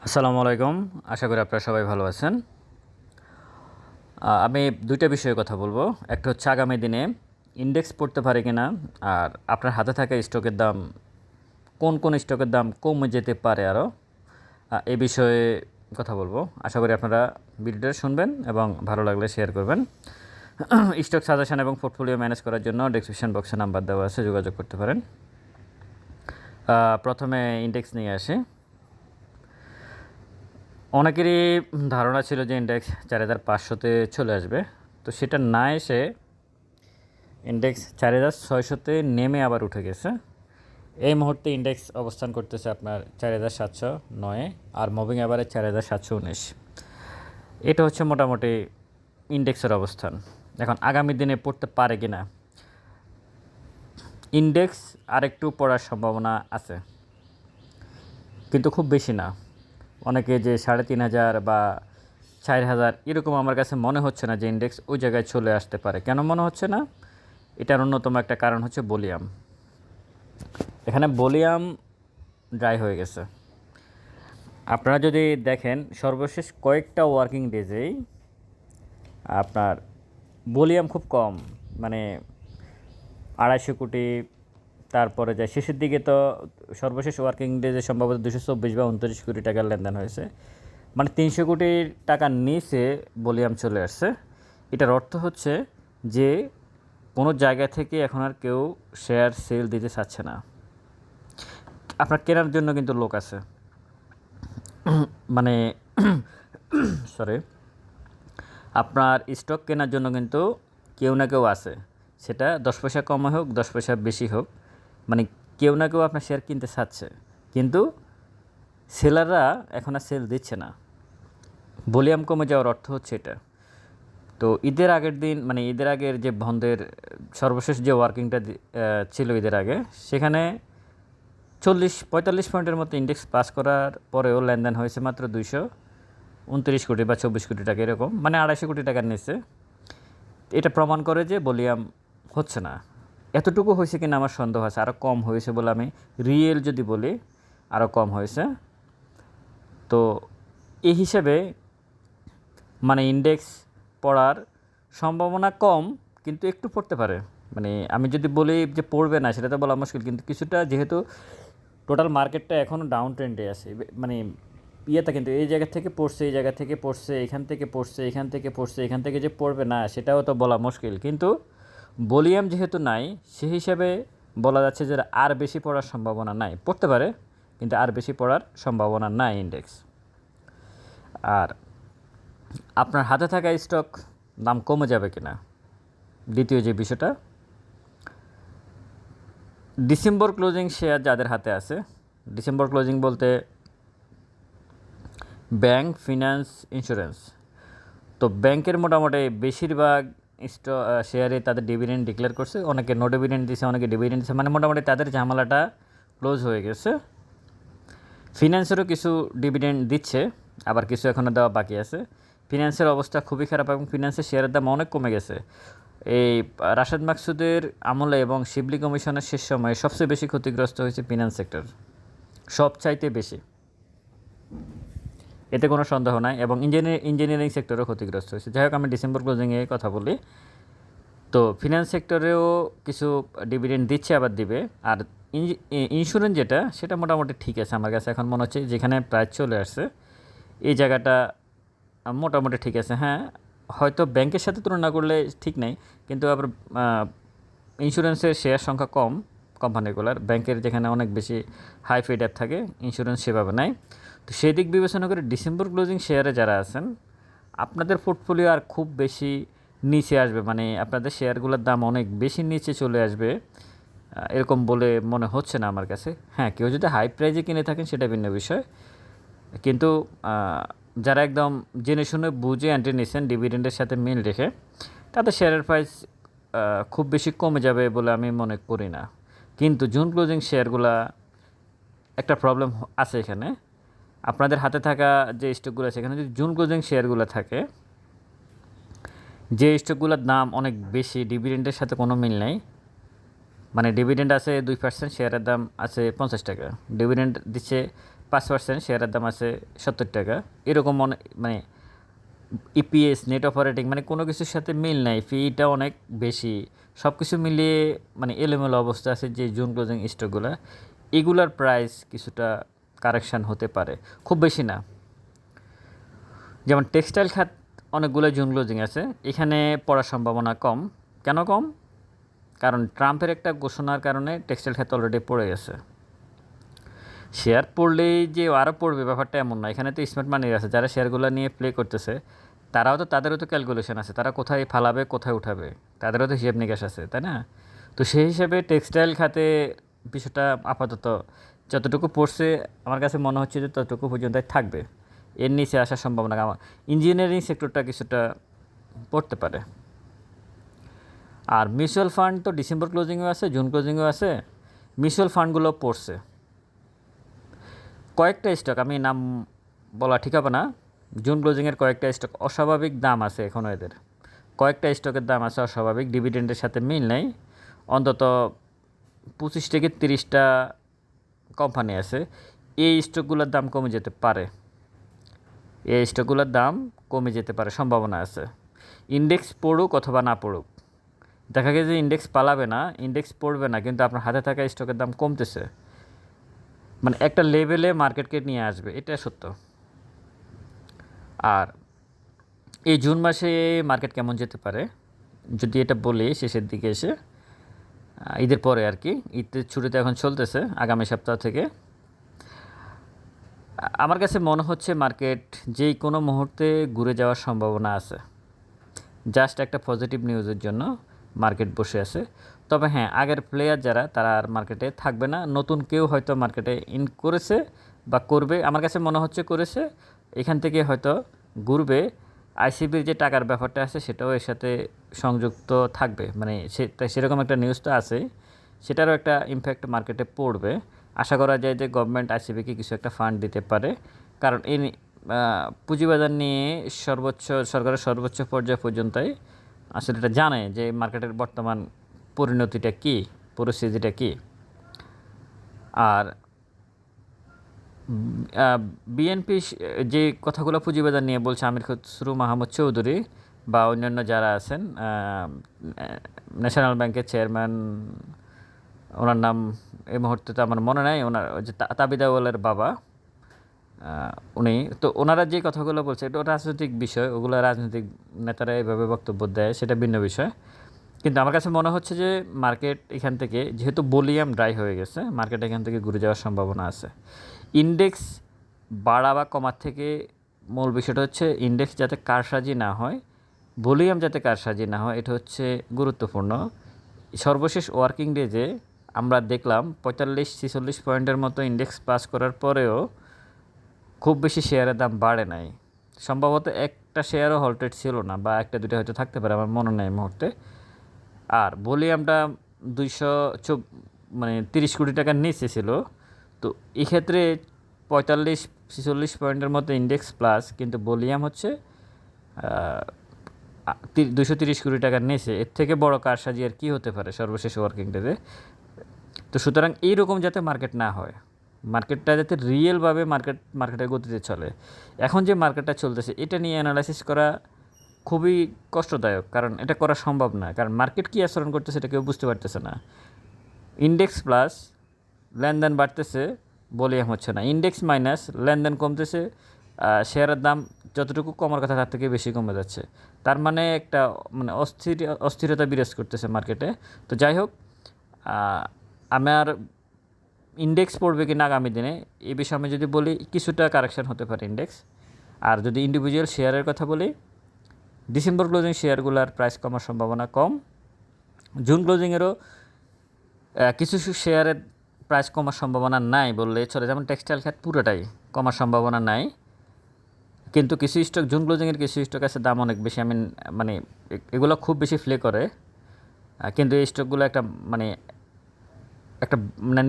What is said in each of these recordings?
আসসালামু আলাইকুম। আশা করি আপনারা সবাই ভালো আছেন। আমি দুইটা বিষয়ে কথা বলবো। একটা হচ্ছে আগামী দিনে ইন্ডেক্স পড়তে পারে কিনা, আর আপনার হাতে থাকা স্টকের দাম কোন কোন স্টকের দাম কমে যেতে পারে আরও, এই বিষয়ে কথা বলবো। আশা করি আপনারা ভিডিওটা শুনবেন এবং ভালো লাগলে শেয়ার করবেন। স্টক সাজেশন এবং পোর্টফোলিও ম্যানেজ করার জন্য ডেসক্রিপশন বক্সে নাম্বার দেওয়া আছে, যোগাযোগ করতে পারেন। প্রথমে ইন্ডেক্স নিয়ে আসি। অনেকেরই ধারণা ছিল যে ইন্ডেক্স 4500-তে চলে আসবে, তো সেটা না এসে ইন্ডেক্স 4600-তে নেমে আবার উঠে গেছে। এই মুহূর্তে ইন্ডেক্স অবস্থান করতেছে আপনার 4709, আর মুভিং অ্যাভারেজ 4719। এটা হচ্ছে মোটামুটি ইন্ডেক্সের অবস্থান। এখন আগামী দিনে পড়তে পারে কি না, ইন্ডেক্স আরেকটু পড়ার সম্ভাবনা আছে, কিন্তু খুব বেশি না। অনেকে যে 3500 বা 4000 এরকম, আমার কাছে মনে হচ্ছে না যে ইন্ডেক্স ওই জায়গায় চলে আসতে পারে। কেন মনে হচ্ছে না? এটার অন্যতম একটা কারণ হচ্ছে ভলিউম। এখানে ভলিউম ড্রাই হয়ে গেছে। আপনারা যদি দেখেন সর্বশেষ কয়েকটা ওয়ার্কিং ডেজেই আপনার ভলিউম খুব কম, মানে 250 কোটি, তারপরে যায় শেষের দিকে তো সর্বশেষ ওয়ার্কিং ডেজে সম্ভবত 224 বা 29 কোটি টাকার লেনদেন হয়েছে। মানে 300 কোটি টাকার নিচে ভলিউম চলে আসছে। এটার অর্থ হচ্ছে যে কোনো জায়গা থেকে এখন আর কেউ শেয়ার সেল দিতে চাচ্ছে না। আপনার কেনার জন্য কিন্তু লোক আছে, মানে সরি, আপনার স্টক কেনার জন্য কিন্তু কেউ না কেউ আছে। সেটা 10 পয়সা কম হোক, 10 পয়সা বেশি হোক, মানে কেউ না কেউ আপনার শেয়ার কিনতে চাচ্ছে, কিন্তু সেলাররা এখন আর সেল দিচ্ছে না। ভলিউম কমে যাওয়ার অর্থ হচ্ছে এটা। তো ঈদের আগের দিন, মানে ঈদের আগের যে বন্ধের সর্বশেষ যে ওয়ার্কিংটা ছিল ঈদের আগে, সেখানে 40-45 পয়েন্টের মতো ইন্ডেক্স পাস করার পরেও লেনদেন হয়েছে মাত্র 229 কোটি বা 24 কোটি টাকা, এরকম, মানে 250 কোটি টাকার নিচে। এটা প্রমাণ করে যে ভলিউম হচ্ছে না। এতটুকু হয়েছে কিনা আমার সন্দেহ আছে, আরও কম হয়েছে বলে আমি রিয়েল যদি বলি, আরও কম হয়েছে। তো এই হিসেবে মানে ইন্ডেক্স পড়ার সম্ভাবনা কম, কিন্তু একটু পড়তে পারে। মানে আমি যদি বলি যে পড়বে না, সেটা তো বলা মুশকিল, কিন্তু কিছুটা, যেহেতু টোটাল মার্কেটটা এখনও ডাউন ট্রেন্ডে আছে, মানে ইয়েটা কিন্তু এই জায়গা থেকে পড়ছে, এই জায়গা থেকে পড়ছে, এখান থেকে পড়ছে, এখান থেকে পড়ছে, এখান থেকে যে পড়বে না সেটাও তো বলা মুশকিল। কিন্তু ভলিউম যেহেতু নাই, সেই হিসাবে বলা যাচ্ছে যে আর বেশি পড়ার সম্ভাবনা নাই। পড়তে পারে, কিন্তু আর বেশি পড়ার সম্ভাবনা নাই ইন্ডেক্স। আর আপনার হাতে থাকা স্টক দাম কমে যাবে কিনা, দ্বিতীয় যে বিষয়টা, ডিসেম্বর ক্লোজিং শেয়ার যাদের হাতে আছে, ডিসেম্বর ক্লোজিং বলতে ব্যাংক, ফিনান্স, ইন্স্যুরেন্স, তো ব্যাংকের মোটামুটি বেশিরভাগ শেয়ারে তাদের ডিভিডেন্ড ডিক্লেয়ার করছে। অনেকে নো ডিভিডেন্ড দিছে, অনেকে ডিভিডেন্ড দিছে, মানে মোটামুটি তাদের ঝামেলাটা ক্লোজ হয়ে গেছে। ফিনান্সেরও কিছু ডিভিডেন্ড দিচ্ছে, আবার কিছু এখনও দেওয়া বাকি আছে। ফিনান্সের অবস্থা খুবই খারাপ এবং ফিনান্সের শেয়ারের দাম অনেক কমে গেছে। এই রাশেদ মাকসুদের আমলে এবং শিবলি কমিশনের শেষ সময়ে সবচেয়ে বেশি ক্ষতিগ্রস্ত হয়েছে ফিনান্স সেক্টর, সবচাইতে বেশি, এতে কোনো সন্দেহ নাই। এবং ইঞ্জিনিয়ারিং সেক্টরও ক্ষতিগ্রস্ত হয়েছে। যাই হোক, আমি ডিসেম্বর ক্লোজিংয়ে কথা বলি। তো ফিনান্স সেক্টরেও কিছু ডিভিডেন্ড দিচ্ছে, আবার দিবে। আর ইন্স্যুরেন্স যেটা, সেটা মোটামুটি ঠিক আছে আমার কাছে এখন মনে হচ্ছে, যেখানে প্রাইস চলে আসছে এই জায়গাটা মোটামুটি ঠিক আছে। হ্যাঁ, হয়তো ব্যাংকের সাথে তুলনা করলে ঠিক নেই, কিন্তু আবার ইন্স্যুরেন্সের শেয়ার সংখ্যা কম কোম্পানিগুলোর। ব্যাংকের যেখানে অনেক বেশি হাই ফিড অ্যাপ থাকে, ইন্স্যুরেন্স সেভাবে নেয়। তো সেই দিক বিবেচনা করে ডিসেম্বর ক্লোজিং শেয়ারে যারা আছেন, আপনাদের পোর্টফোলিও আর খুব বেশি নিচে আসবে, মানে আপনাদের শেয়ারগুলোর দাম অনেক বেশি নিচে চলে আসবে এরকম বলে মনে হচ্ছে না আমার কাছে। হ্যাঁ, কেউ যদি হাই প্রাইজে কিনে থাকেন সেটা ভিন্ন বিষয়, কিন্তু যারা একদম জেনে শুনে বুঝে এন্ট্রি নিচ্ছেন ডিভিডেন্ডের সাথে মিল রেখে, তাদের শেয়ারের প্রাইস খুব বেশি কমে যাবে বলে আমি মনে করি না। কিন্তু জুন ক্লোজিং শেয়ারগুলা একটা প্রবলেম আছে এখানে। আপনাদের হাতে থাকা যে স্টকগুলো আছে, এখানে যদি জুন ক্লোজিং শেয়ারগুলো থাকে, যে স্টকগুলোর দাম অনেক বেশি, ডিভিডেন্ডের সাথে কোনো মিল নেই, মানে ডিভিডেন্ড আছে 2%, শেয়ারের দাম আছে 50 টাকা, ডিভিডেন্ড দিচ্ছে 5% শেয়ারের দাম আছে 70 টাকা, এরকম মানে ইপিএস নেট অপারেটিং মানে কোনো কিছুর সাথে মিল নাই, ফিটা অনেক বেশি, সব কিছু মিলিয়ে মানে এলোমেলো অবস্থা আছে যে জুন ক্লোজিং স্টকগুলো, এগুলার প্রাইস কিছুটা কারেকশান হতে পারে, খুব বেশি না। যেমন টেক্সটাইল খাত অনেকগুলো জুন ক্লোজিং আছে, এখানে পড়ার সম্ভাবনা কম। কেন কম? কারণ ট্রাম্পের একটা ঘোষণার কারণে টেক্সটাইল খাত অলরেডি পড়ে গেছে। শেয়ার পড়লেই যে আরও পড়বে ব্যাপারটা এমন না, এখানে তো স্মার্ট মানি আছে, যারা শেয়ারগুলো নিয়ে প্লে করতেছে তাদেরও তো ক্যালকুলেশন আছে, তারা কোথায় ফালাবে কোথায় উঠাবে, তাদেরও তো হিসাব নিকাশ আছে, তাই না? তো সেই হিসাবে টেক্সটাইল খাতে বিষয়টা আপাতত যতটুকু পড়ছে আমার কাছে মনে হচ্ছে যে ততটুকু পর্যন্তই থাকবে, এর নিচে আসার সম্ভাবনা আমার। ইঞ্জিনিয়ারিং সেক্টরটা কিছুটা পড়তে পারে। আর মিউচুয়াল ফান্ড তো ডিসেম্বর ক্লোজিংও আছে, জুন ক্লোজিংও আছে, মিউচুয়াল ফান্ডগুলো পড়ছে। কয়েকটা স্টক, আমি নাম বলা ঠিক হবে না, জুন ক্লোজিংয়ের কয়েকটা স্টক অস্বাভাবিক দাম আছে এখনও, এদের কয়েকটা স্টকের দাম আছে অস্বাভাবিক, ডিভিডেন্ডের সাথে মিল নেই। অন্তত 25 থেকে 30টা কোম্পানি আছে, এই স্টকগুলোর দাম কমে যেতে পারে, এই স্টকগুলোর দাম কমে যেতে পারে, সম্ভাবনা আছে। ইন্ডেক্স পড়ুক অথবা না পড়ুক, দেখা গেছে যে ইন্ডেক্স পালাবে না, ইন্ডেক্স পড়বে না, কিন্তু আপনার হাতে থাকা স্টকের দাম কমতেছে, মানে একটা লেভেলে মার্কেটকে নিয়ে আসবে, এটা সত্য। আর এই জুন মাসে মার্কেট কেমন যেতে পারে যদি এটা বলি শেষের দিকে এসে, ঈদের পরে আর কি, ঈদের ছুটিতে এখন চলতেছে আগামী সপ্তাহ থেকে, আমার কাছে মনে হচ্ছে মার্কেট যেই কোনো মুহূর্তে ঘুরে যাওয়ার সম্ভাবনা আছে। জাস্ট একটা পজিটিভ নিউজের জন্য মার্কেট বসে আছে। তবে হ্যাঁ, আগের প্লেয়ার যারা তারা আর মার্কেটে থাকবে না, নতুন কেউ হয়তো মার্কেটে ইন করেছে বা করবে, আমার কাছে মনে হচ্ছে করেছে, এখান থেকে হয়তো ঘুরবে। আইসিবির যে টাকার ব্যাপারটা আছে সেটাও এর সাথে সংযুক্ত থাকবে, মানে সেরকম একটা নিউজ তো আছেই, সেটারও একটা ইমপ্যাক্ট মার্কেটে পড়বে। আশা করা যায় যে গভর্নমেন্ট আইসিবিকে কিছু একটা ফান্ড দিতে পারে, কারণ এই পুঁজিবাজার নিয়ে সরকারের সর্বোচ্চ পর্যায় পর্যন্তই আসলে এটা জানে যে মার্কেটের বর্তমান পরিণতিটা কী, পরিস্থিতিটা কী। আর বিএনপি যে কথাগুলো পুঁজিবাজার নিয়ে বলছে আমির খসরু মাহমুদ চৌধুরী বা অন্যান্য যারা আছেন, ন্যাশনাল ব্যাংকের চেয়ারম্যান, ওনার নাম এই মুহূর্তে তো আমার মনে নাই, ওনার যে তাবিদাওয়ালের বাবা, উনি তো ওনারা যে কথাগুলো বলছে এটা রাজনৈতিক বিষয়, ওগুলো রাজনৈতিক নেতারা এইভাবে বক্তব্য দেয় সেটা ভিন্ন বিষয়। কিন্তু আমার কাছে মনে হচ্ছে যে মার্কেট এখান থেকে যেহেতু ভলিউম ড্রাই হয়ে গেছে, মার্কেট এখান থেকে ঘুরে যাওয়ার সম্ভাবনা আছে। ইন্ডেক্স বাড়া বা কমার থেকে মূল বিষয়টা হচ্ছে ইন্ডেক্স যাতে কারসাজি না হয়, ভলিউম যাতে কারসাজি না হয়, এটা হচ্ছে গুরুত্বপূর্ণ। সর্বশেষ ওয়ার্কিং ডেজে আমরা দেখলাম 45-46 পয়েন্টের মতো ইন্ডেক্স পাস করার পরেও খুব বেশি শেয়ারের দাম বাড়ে নাই, সম্ভবত একটা শেয়ারও হল্টেড ছিল না, বা একটা দুটো হয়তো থাকতে পারে, আমার মনে নেই এই মুহূর্তে। আর ভলিউমটা 30 কোটি টাকার নিচে ছিল। তো এক্ষেত্রে 45-46 পয়েন্টের মতো ইন্ডেক্স প্লাস, কিন্তু ভলিউম হচ্ছে 230 কোটি টাকার নিচে, এর থেকে বড় কারসাজি আর কী হতে পারে সর্বশেষ ওয়ার্কিং ডেতে। তো সুতরাং এইরকম যাতে মার্কেট না হয়, মার্কেটটা যাতে রিয়েলভাবে মার্কেটের গতিতে চলে। এখন যে মার্কেটটা চলতেছে এটা নিয়ে অ্যানালাইসিস করা খুবই কষ্টদায়ক, কারণ এটা করা সম্ভব না, কারণ মার্কেট কী আচরণ করতেছে এটা কেউ বুঝতে পারতেছে না। ইন্ডেক্স প্লাস, লেনদেন বাড়তেছে, ভলিউম হচ্ছে না, ইন্ডেক্স মাইনাস, লেনদেন কমতেছে, শেয়ারের দাম যতটুকু কমার কথা তার থেকে বেশি কমে যাচ্ছে, তার মানে একটা মানে অস্থিরতা বিরাজ করতেছে মার্কেটে। তো যাই হোক, আমার ইন্ডেক্স পড়বে কি না আগামী দিনে এই বিষয়ে আমি যদি বলি, কিছুটা কারেকশান হতে পারে ইন্ডেক্স। আর যদি ইন্ডিভিজুয়াল শেয়ারের কথা বলি, ডিসেম্বর ক্লোজিং শেয়ারগুলোর প্রাইস কমার সম্ভাবনা কম, জুন ক্লোজিংয়েরও কিছু শেয়ারের প্রাইস কমার সম্ভাবনা নাই বললে চলে, যেমন টেক্সটাইল খাত পুরোটাই কমার সম্ভাবনা নাই, কিন্তু কিছু স্টক জুন ক্লোজিংয়ের কিছু স্টক আছে দাম অনেক বেশি, মানে এগুলো খুব বেশি ফ্লে করে, কিন্তু এই স্টকগুলো একটা মানে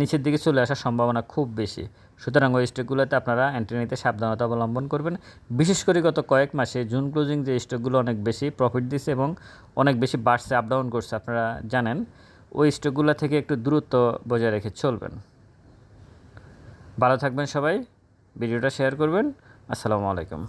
নিচের দিকে চলে আসার সম্ভাবনা খুব বেশি। সুতরাং ওই স্টকগুলোতে আপনারা এন্ট্রি নিতে সাবধানতা অবলম্বন করবেন। বিশেষ করে গত কয়েক মাসে জুন ক্লোজিং যে স্টকগুলো অনেক বেশি প্রফিট দিচ্ছে এবং অনেক বেশি বাড়ছে, আপ ডাউন করছে, আপনারা জানেন, ওই স্টকগুলো থেকে একটু দূরত্ব বজায় রেখে চলবেন। ভালো থাকবেন সবাই, ভিডিওটা শেয়ার করবেন। আসসালামু আলাইকুম।